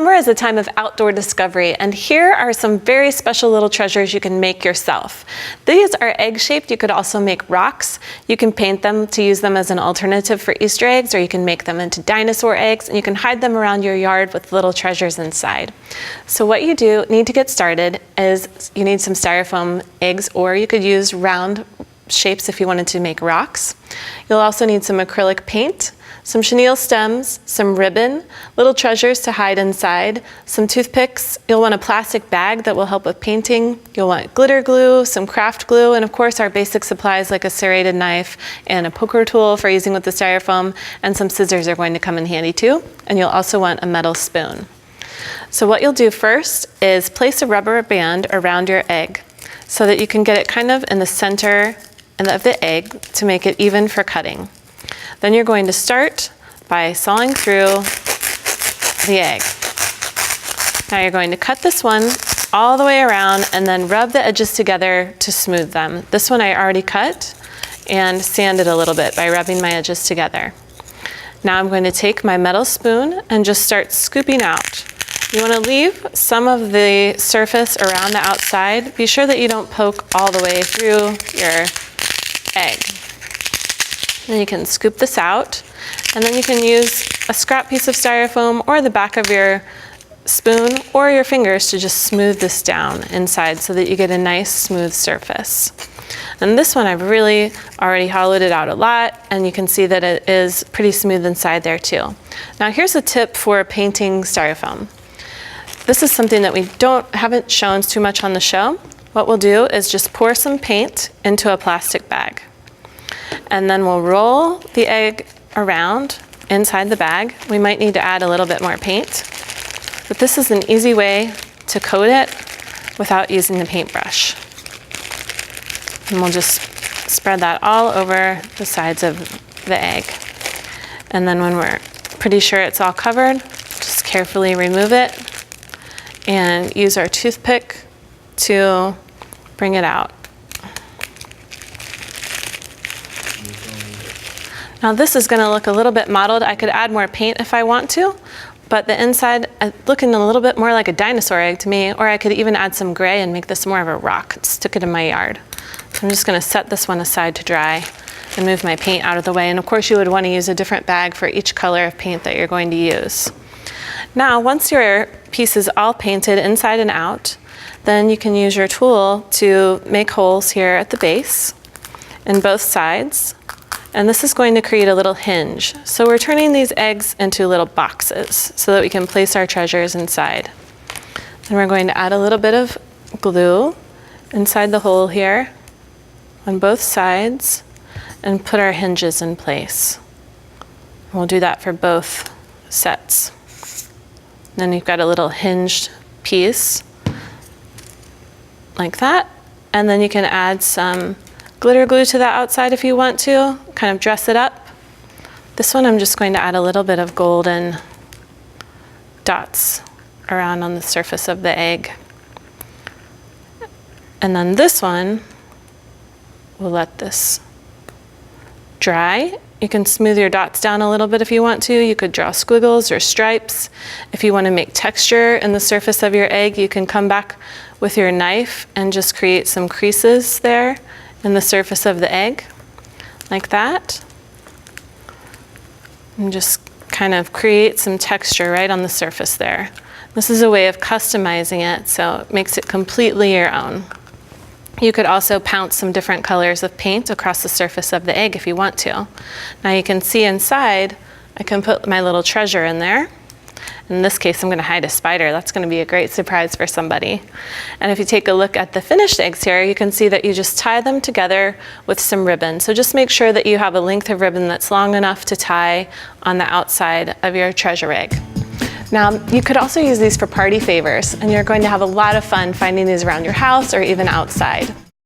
Summer is a time of outdoor discovery, and here are some very special little treasures you can make yourself. These are egg-shaped. You could also make rocks. You can paint them to use them as an alternative for Easter eggs, or you can make them into dinosaur eggs, and you can hide them around your yard with little treasures inside. So what you need to get started is you need some styrofoam eggs, or you could use round shapes if you wanted to make rocks. You'll also need some acrylic paint, some chenille stems, some ribbon, little treasures to hide inside, some toothpicks. You'll want a plastic bag that will help with painting. You'll want glitter glue, some craft glue, and of course our basic supplies like a serrated knife and a poker tool for using with the styrofoam, and some scissors are going to come in handy too. And you'll also want a metal spoon. So what you'll do first is place a rubber band around your egg so that you can get it kind of in the center of the egg to make it even for cutting. Then you're going to start by sawing through the egg. Now you're going to cut this one all the way around and then rub the edges together to smooth them. This one I already cut and sanded a little bit by rubbing my edges together. Now I'm going to take my metal spoon and just start scooping out. You want to leave some of the surface around the outside. Be sure that you don't poke all the way through your egg. Then you can scoop this out, and then you can use a scrap piece of styrofoam or the back of your spoon or your fingers to just smooth this down inside so that you get a nice smooth surface. And this one I've really already hollowed it out a lot, and you can see that it is pretty smooth inside there too. Now here's a tip for painting styrofoam. This is something that we haven't shown too much on the show. What we'll do is just pour some paint into a plastic bag. And then we'll roll the egg around inside the bag. We might need to add a little bit more paint, but this is an easy way to coat it without using the paintbrush. And we'll just spread that all over the sides of the egg. And then when we're pretty sure it's all covered, just carefully remove it and use our toothpick to bring it out. Now this is going to look a little bit mottled. I could add more paint if I want to, but the inside looking a little bit more like a dinosaur egg to me, or I could even add some gray and make this more of a rock, stick it in my yard. So I'm just going to set this one aside to dry and move my paint out of the way. And of course you would want to use a different bag for each color of paint that you're going to use. Now once your piece is all painted inside and out, then you can use your tool to make holes here at the base in both sides. And this is going to create a little hinge. So we're turning these eggs into little boxes so that we can place our treasures inside. Then we're going to add a little bit of glue inside the hole here on both sides and put our hinges in place. We'll do that for both sets. Then you've got a little hinged piece like that. And then you can add some glitter glue to the outside if you want to, kind of dress it up. This one I'm just going to add a little bit of golden dots around on the surface of the egg. And then this one, we'll let this dry. You can smooth your dots down a little bit if you want to. You could draw squiggles or stripes. If you want to make texture in the surface of your egg, you can come back with your knife and just create some creases there in the surface of the egg, like that. And just kind of create some texture right on the surface there. This is a way of customizing it, so it makes it completely your own. You could also pounce some different colors of paint across the surface of the egg if you want to. Now you can see inside, I can put my little treasure in there. In this case, I'm going to hide a spider. That's going to be a great surprise for somebody. And if you take a look at the finished eggs here, you can see that you just tie them together with some ribbon. So just make sure that you have a length of ribbon that's long enough to tie on the outside of your treasure egg. Now, you could also use these for party favors, and you're going to have a lot of fun finding these around your house or even outside.